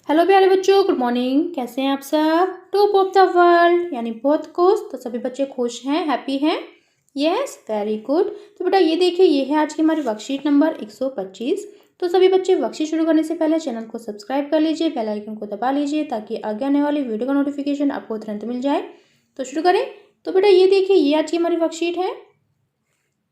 Hello प्यारे बच्चों, good morning. कैसे हैं आप सब? टॉप ऑफ द वर्ल्ड यानी बहुत खुश। तो सभी बच्चे खुश हैं, हैप्पी हैं? Yes, very good. तो बेटा ये देखिए, ये है आज की हमारी वर्कशीट नंबर 125। तो सभी बच्चे वर्कशीट शुरू करने से पहले चैनल को सब्सक्राइब कर लीजिए, बेल आइकन को दबा लीजिए ताकि आगे आने वाली वीडियो का नोटिफिकेशन आपको तुरंत मिल जाए। तो शुरू करें। तो बेटा ये देखिए, ये आज की हमारी वर्कशीट है।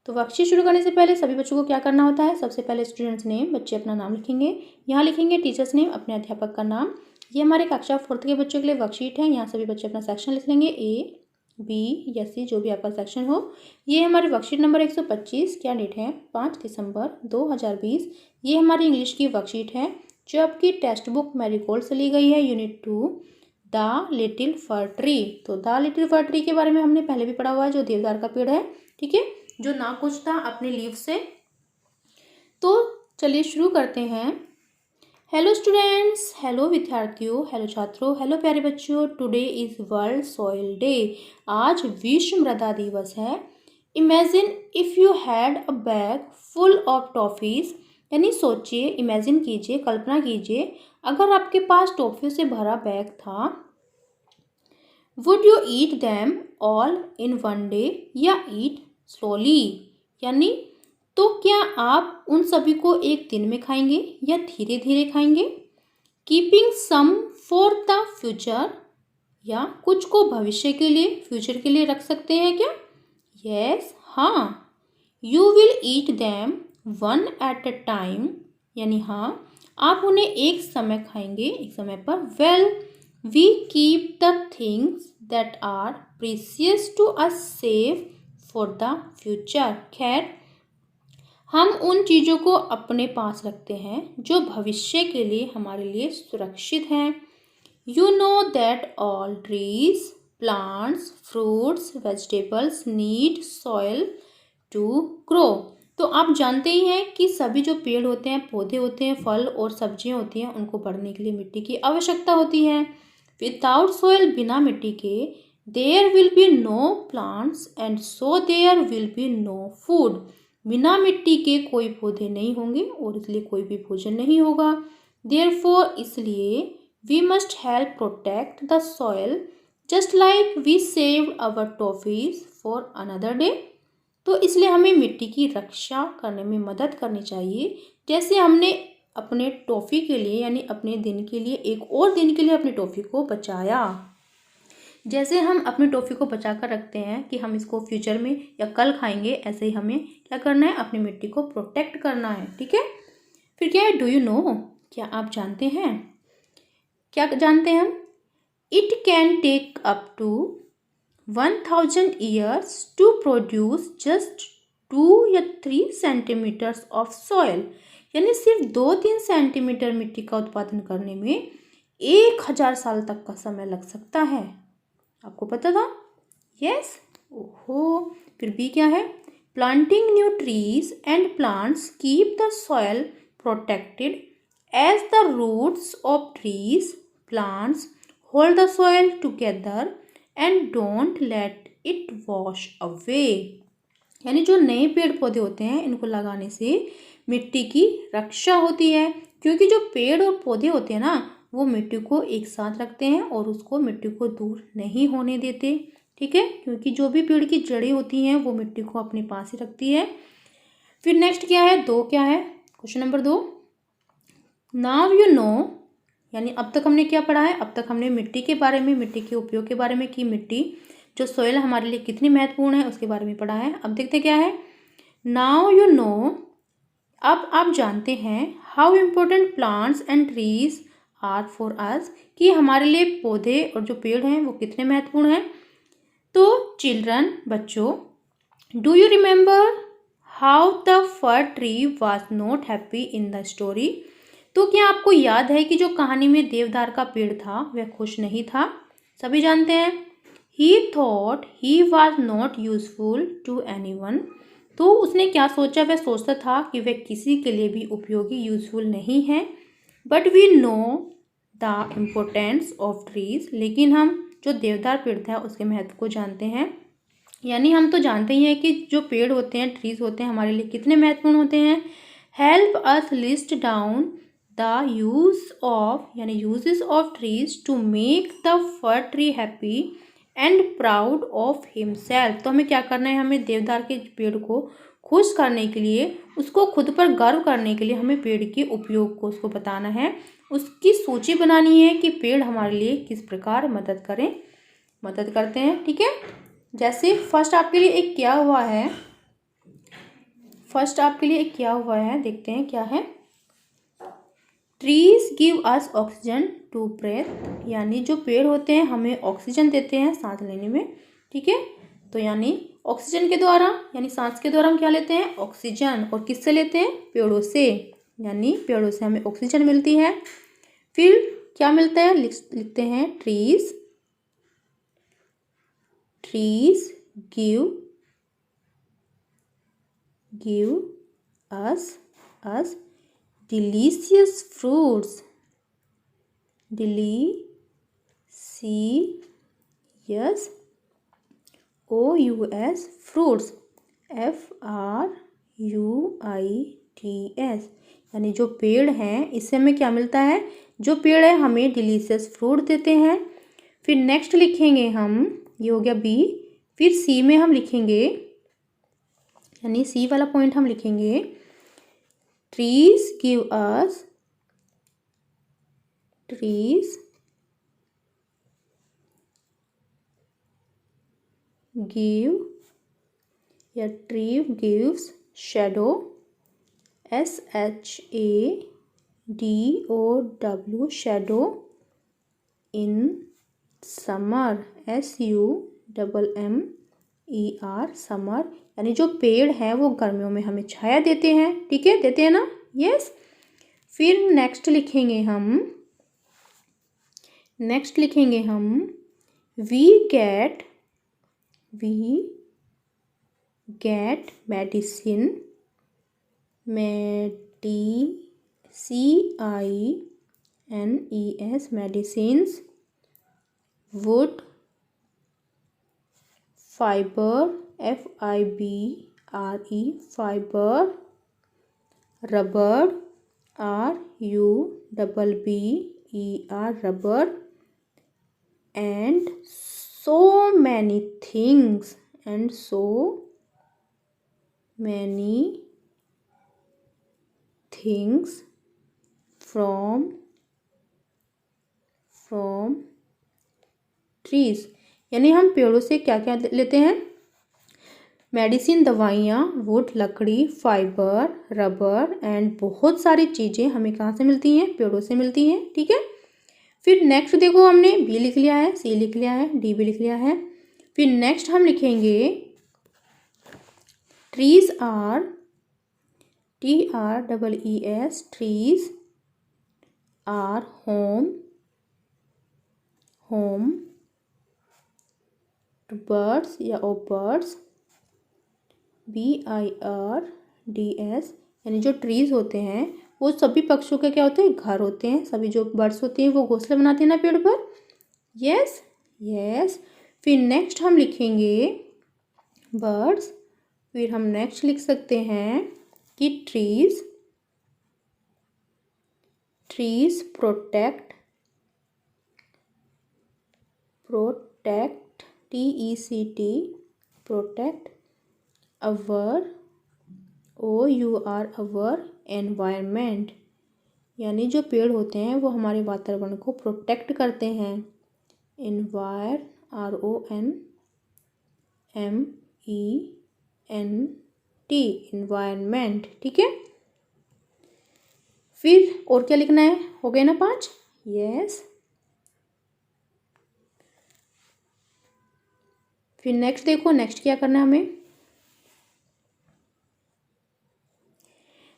तो वर्कशीट शुरू करने से पहले सभी बच्चों को क्या करना होता है? सबसे पहले स्टूडेंट्स नेम, बच्चे अपना नाम लिखेंगे। यहाँ लिखेंगे टीचर्स नेम, अपने अध्यापक का नाम। ये हमारे कक्षा 4th के बच्चों के लिए वर्कशीट है। यहाँ सभी बच्चे अपना सेक्शन लिख लेंगे, ए बी या सी, जो भी आपका सेक्शन हो। ये हमारी वर्कशीट नंबर 125। क्या डेट है? 5 दिसंबर 2020। ये हमारी इंग्लिश की वर्कशीट है जो आपकी टेक्स्ट बुक मैरीगोल्ड से ली गई है, unit 2 the little for tree. तो द लिटिल फर ट्री के बारे में हमने पहले भी पढ़ा हुआ है, जो देवदार का पेड़ है, ठीक है, जो ना कुछ था अपने लीव से। तो चलिए शुरू करते हैं। हेलो स्टूडेंट्स, हेलो विद्यार्थियों, हेलो छात्रों, हेलो प्यारे बच्चों। Today is world soil day. आज विश्व मृदा दिवस है। Imagine if you had a bag full of toffees. यानी सोचिए, इमेजिन कीजिए, कल्पना कीजिए, अगर आपके पास टॉफियों से भरा बैग था। Would you eat them all in one day या ईट स्लोली? यानी तो क्या आप उन सभी को एक दिन में खाएंगे या धीरे धीरे खाएंगे? Keeping some for the future, या कुछ को भविष्य के लिए, फ्यूचर के लिए रख सकते हैं क्या? यस, हाँ। You will eat them one at a time. यानी हाँ, आप उन्हें एक समय खाएंगे, एक समय पर। Well, we keep the things that are precious to us safe for the future. खैर, हम उन चीज़ों को अपने पास रखते हैं जो भविष्य के लिए हमारे लिए सुरक्षित हैं। You know that all trees, plants, fruits, vegetables need soil to grow. तो आप जानते ही हैं कि सभी जो पेड़ होते हैं, पौधे होते हैं, फल और सब्जियां होती हैं, उनको बढ़ने के लिए मिट्टी की आवश्यकता होती है। विदाउट सॉइल, बिना मिट्टी के, there will be no plants and so there will be no food. बिना मिट्टी के कोई पौधे नहीं होंगे और इसलिए कोई भी भोजन नहीं होगा। देयरफॉर, इसलिए, we must help protect the soil just like we saved our toffees for another day. तो इसलिए हमें मिट्टी की रक्षा करने में मदद करनी चाहिए, जैसे हमने अपने टॉफ़ी के लिए, यानी अपने दिन के लिए, एक और दिन के लिए अपनी टॉफ़ी को बचाया। जैसे हम अपनी टॉफ़ी को बचा कर रखते हैं कि हम इसको फ्यूचर में या कल खाएंगे, ऐसे ही हमें क्या करना है? अपनी मिट्टी को प्रोटेक्ट करना है, ठीक है। फिर क्या है? डू यू नो, क्या आप जानते हैं? क्या जानते हैं हम? It can take up to 1000 years to produce just 2 या 3 सेंटीमीटर्स ऑफ सॉइल। यानी सिर्फ 2-3 सेंटीमीटर मिट्टी का उत्पादन करने में 1000 साल तक का समय लग सकता है। आपको पता था? यस। ओहो, फिर भी क्या है? Planting new trees and plants keep the soil protected as the roots of trees plants hold the soil together and don't let it wash away. यानी जो नए पेड़ पौधे होते हैं, इनको लगाने से मिट्टी की रक्षा होती है, क्योंकि जो पेड़ और पौधे होते हैं ना, वो मिट्टी को एक साथ रखते हैं और उसको, मिट्टी को दूर नहीं होने देते, ठीक है, क्योंकि जो भी पेड़ की जड़ें होती हैं वो मिट्टी को अपने पास ही रखती है। फिर नेक्स्ट क्या है? 2 क्या है? Question number 2, now you know. यानी अब तक हमने क्या पढ़ा है? अब तक हमने मिट्टी के बारे में, मिट्टी के उपयोग के बारे में, कि मिट्टी जो सॉइल हमारे लिए कितनी महत्वपूर्ण है उसके बारे में पढ़ा है। अब देखते क्या है? नाउ यू नो, अब आप जानते हैं, how important plants and trees are for us, कि हमारे लिए पौधे और जो पेड़ हैं वो कितने महत्वपूर्ण हैं। तो चिल्ड्रन, बच्चों, do you remember how the fir tree was not happy in the story? तो क्या आपको याद है कि जो कहानी में देवदार का पेड़ था वह खुश नहीं था? सभी जानते हैं, he thought he was not useful to anyone. तो उसने क्या सोचा? वह सोचता था कि वह किसी के लिए भी उपयोगी, यूजफुल नहीं है। But we know the importance of trees, लेकिन हम जो देवदार पेड़ था उसके महत्व को जानते हैं। यानी हम तो जानते ही हैं कि जो पेड़ होते हैं, ट्रीज होते हैं, हमारे लिए कितने महत्वपूर्ण होते हैं। Help us list down the use of यानी uses of trees to make the fir tree happy and proud of himself. तो हमें क्या करना है, हमें देवदार के पेड़ को खुश करने के लिए, उसको खुद पर गर्व करने के लिए हमें पेड़ के उपयोग को उसको बताना है, उसकी सूची बनानी है कि पेड़ हमारे लिए किस प्रकार मदद करते हैं। ठीक है, जैसे फर्स्ट आपके लिए एक क्या हुआ है, देखते हैं क्या है। Trees give us oxygen to breathe, यानी जो पेड़ होते हैं हमें ऑक्सीजन देते हैं सांस लेने में। ठीक है, तो यानी ऑक्सीजन के द्वारा यानी सांस के द्वारा हम क्या लेते हैं, ऑक्सीजन। और किससे लेते हैं, पेड़ों से, यानी पेड़ों से हमें ऑक्सीजन मिलती है। फिर क्या मिलता है, लिखते हैं ट्रीज गिव अस delicious fruits, delicious fruits, fruits, यानी जो पेड़ हैं इससे हमें क्या मिलता है, जो पेड़ है हमें डिलीशियस फ्रूट देते हैं। फिर नेक्स्ट लिखेंगे हम, ये हो गया बी। फिर सी में हम लिखेंगे, यानी सी वाला पॉइंट हम लिखेंगे trees give या tree gives shadow, shadow, shadow in summer, summer, यानी जो पेड़ हैं वो गर्मियों में हमें छाया देते हैं। ठीक है, देते हैं ना, यस। फिर नेक्स्ट लिखेंगे हम we get medicine, CINES, medicines, wood, fibre, FIBRE, fibre, rubber, RUBBER, rubber, and so many things, from trees, यानी हम पेड़ों से क्या क्या लेते हैं, मेडिसिन, दवाइयाँ, वुड, लकड़ी, फाइबर, रबर एंड बहुत सारी चीज़ें हमें कहाँ से मिलती हैं, पेड़ों से मिलती हैं। ठीक है, फिर नेक्स्ट देखो हमने बी लिख लिया है, सी लिख लिया है, डी भी लिख लिया है। फिर नेक्स्ट हम लिखेंगे trees are, TREES, trees are home to birds या बर्ड्स, BIRDS, यानी जो ट्रीज होते हैं वो सभी पक्षियों के क्या होते हैं, घर होते हैं। सभी जो बर्ड्स होते हैं वो घोंसले बनाते हैं ना पेड़ पर, यस। फिर नेक्स्ट हम लिखेंगे बर्ड्स। फिर हम नेक्स्ट लिख सकते हैं कि trees protect, TECT, protect our, our environment, यानी जो पेड़ होते हैं वो हमारे वातावरण को प्रोटेक्ट करते हैं। RONMENT, environment. ठीक है, फिर और क्या लिखना है, हो गए ना 5, यस। फिर नेक्स्ट देखो, नेक्स्ट क्या करना है हमें,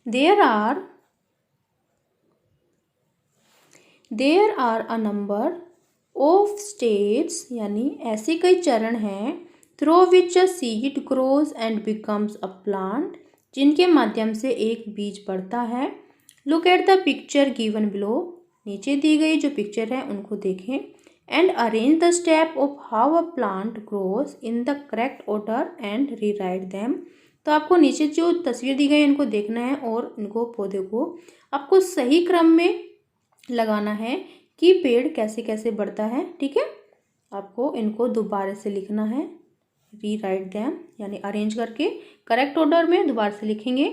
There are a number of stages, यानी ऐसे कई चरण हैं through which a seed grows and becomes a plant, जिनके माध्यम से एक बीज बढ़ता है। Look at the picture given below, नीचे दी गई जो पिक्चर है उनको देखें। And arrange the step of how a plant grows in the correct order and rewrite them, तो आपको नीचे जो तस्वीर दी गई है इनको देखना है और इनको पौधे को आपको सही क्रम में लगाना है कि पेड़ कैसे कैसे बढ़ता है। ठीक है, आपको इनको दोबारा से लिखना है, रीराइट देम, यानी अरेंज करके करेक्ट ऑर्डर में दोबारा से लिखेंगे।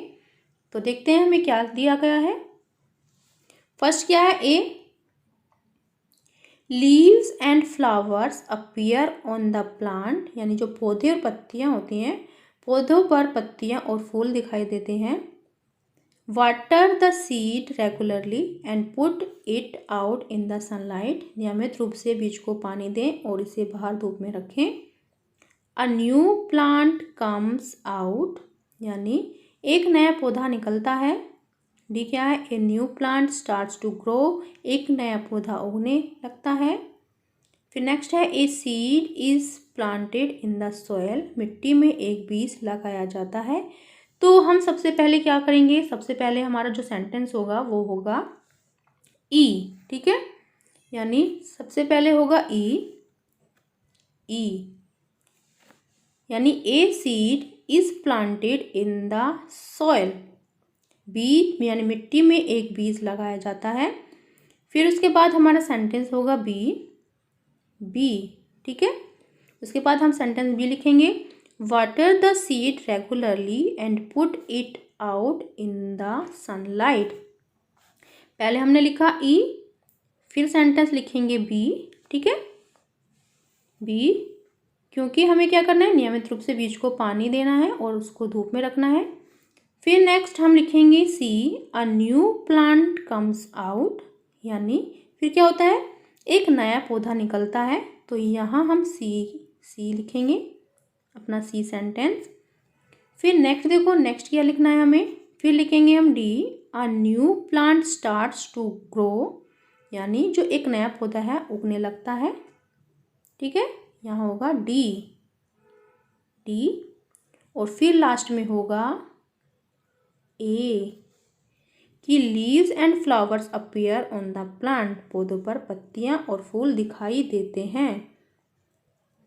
तो देखते हैं हमें क्या दिया गया है। फर्स्ट क्या है, a, leaves and flowers appear on the plant, यानी जो पौधे और पत्तियां होती हैं, पौधों पर पत्तियां और फूल दिखाई देते हैं। Water the seed regularly and put it out in the sunlight, नियमित रूप से बीज को पानी दें और इसे बाहर धूप में रखें। A new plant comes out, यानी एक नया पौधा निकलता है। डी क्या है, a new plant starts to grow, एक नया पौधा उगने लगता है। फिर नेक्स्ट है, a seed is planted in the soil, मिट्टी में एक बीज लगाया जाता है। तो हम सबसे पहले क्या करेंगे, सबसे पहले हमारा जो सेंटेंस होगा वो होगा ई। ठीक है, यानी सबसे पहले होगा ई, यानी ए seed is planted in the soil, बीज यानी मिट्टी में एक बीज लगाया जाता है। फिर उसके बाद हमारा सेंटेंस होगा बी। ठीक है, उसके बाद हम सेंटेंस बी लिखेंगे, water the seed regularly and put it out in the sunlight. पहले हमने लिखा ई, फिर सेंटेंस लिखेंगे बी। ठीक है, बी, क्योंकि हमें क्या करना है, नियमित रूप से बीज को पानी देना है और उसको धूप में रखना है। फिर नेक्स्ट हम लिखेंगे c, a new plant comes out, यानी फिर क्या होता है, एक नया पौधा निकलता है। तो यहाँ हम सी लिखेंगे, अपना सी सेंटेंस। फिर नेक्स्ट देखो, नेक्स्ट क्या लिखना है हमें, फिर लिखेंगे हम D, a new plant starts to grow, यानी जो एक नया पौधा है उगने लगता है। ठीक है, यहाँ होगा डी, और फिर लास्ट में होगा ए, कि leaves and flowers appear on the plant, पौधों पर पत्तियां और फूल दिखाई देते हैं।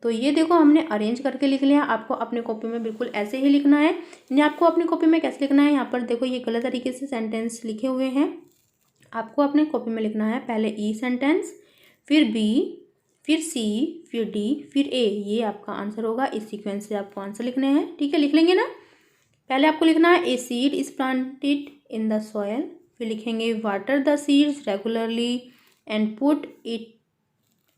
तो ये देखो हमने अरेंज करके लिख लिया। आपको अपनी कॉपी में बिल्कुल ऐसे ही लिखना है। यानी आपको अपनी कॉपी में कैसे लिखना है, यहाँ पर देखो ये गलत तरीके से सेंटेंस लिखे हुए हैं। आपको अपने कॉपी में लिखना है पहले ई सेंटेंस, फिर बी, फिर सी, फिर डी, फिर ए। ये आपका आंसर होगा, इस सीक्वेंस से आपको आंसर लिखने हैं। ठीक है, लिख लेंगे ना। पहले आपको लिखना है, a seed is planted in the soil, फिर लिखेंगे water the seeds regularly and put it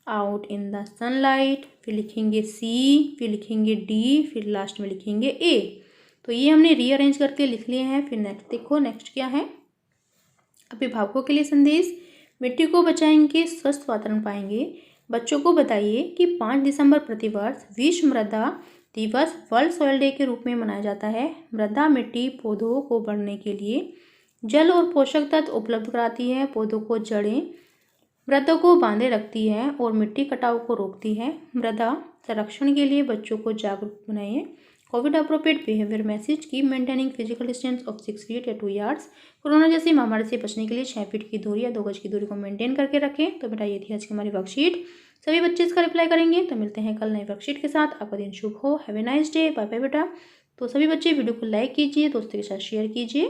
out in the sunlight, फिर लिखेंगे सी, फिर लिखेंगे डी, फिर लास्ट में लिखेंगे ए। तो ये हमने रीअरेंज करके लिख लिए हैं। फिर नेक्स्ट देखो, नेक्स्ट क्या है, अभिभावकों के लिए संदेश, मिट्टी को बचाएंगे स्वस्थ वातावरण पाएंगे। बच्चों को बताइए कि 5 दिसंबर प्रतिवर्ष विश्व मृदा दिवस वर्ल्ड सॉइल डे के रूप में मनाया जाता है। मृदा मिट्टी पौधों को बढ़ने के लिए जल और पोषक तत्व उपलब्ध कराती है, पौधों को जड़ें मृदा को बांधे रखती है और मिट्टी कटाव को रोकती है। मृदा संरक्षण के लिए बच्चों को जागरूक बनाइए। Covid appropriate behaviour message, keep maintaining physical distance of 6 feet या 2 यार्ड्स। कोरोना जैसी महामारी से बचने के लिए 6 फीट की दूरी या 2 गज की दूरी को मेंटेन करके रखें। तो बेटा ये थी आज की हमारी वर्कशीट। सभी बच्चे इसका रिप्लाई करेंगे। तो मिलते हैं कल नई वर्कशीट के साथ। आपका दिन शुभ हो। Have a nice day. Bye bye बेटा। तो सभी बच्चे वीडियो को लाइक कीजिए, दोस्तों के साथ शेयर कीजिए।